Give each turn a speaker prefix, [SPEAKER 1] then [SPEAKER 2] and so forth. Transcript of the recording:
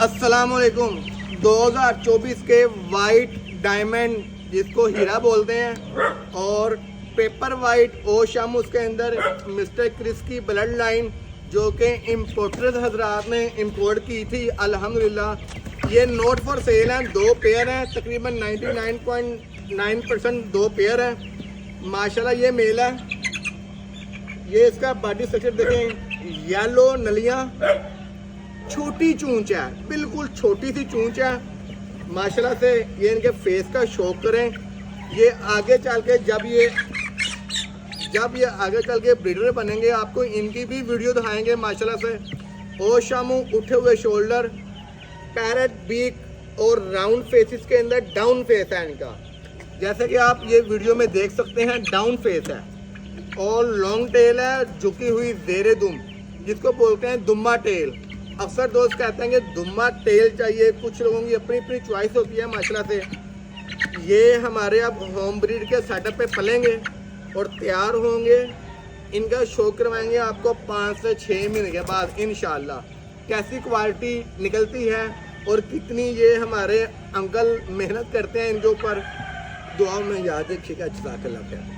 [SPEAKER 1] अस्सलामुअलैकुम। 2024 के white diamond जिसको हीरा बोलते हैं और पेपर वाइट ओशम, उसके अंदर मिस्टर क्रिस की ब्लड लाइन जो कि इम्पोर्टर्स हजरात ने इंपोर्ट की थी। अल्हम्दुलिल्लाह ये नोट फॉर सेल हैं। 2 पेयर हैं, तकरीबन 99.9% 2 पेयर हैं। माशाल्लाह ये मेल है। ये इसका बॉडी स्ट्रक्चर देखें, येलो नलियाँ, छोटी चूंच है, बिल्कुल छोटी सी चूंच है माशाल्लाह से। ये इनके फेस का शौक करें। ये आगे चल के जब ये आगे चल के ब्रीडर बनेंगे आपको इनकी भी वीडियो दिखाएंगे माशाल्लाह से। ओशामू उठे हुए शोल्डर, पैरेट बीक और राउंड फेसिस के अंदर डाउन फेस है इनका, जैसे कि आप ये वीडियो में देख सकते हैं। डाउन फेस है और लॉन्ग टेल है, झुकी हुई ज़ेरे दुम जिसको बोलते हैं दुम्मा टेल। अक्सर दोस्त कहते हैं कि दुम्मा टेल चाहिए, कुछ लोगों की अपनी अपनी चॉइस होती है माशाल्लाह से। ये हमारे अब होम ब्रीड के सेटअप पे पलेंगे और तैयार होंगे। इनका शो करवाएंगे आपको 5 से 6 महीने के बाद इंशाल्लाह। कैसी क्वालिटी निकलती है और कितनी ये हमारे अंकल मेहनत करते हैं इनके ऊपर, दुआ में याद रखिएगा। जज़ाकल्लाह खैर।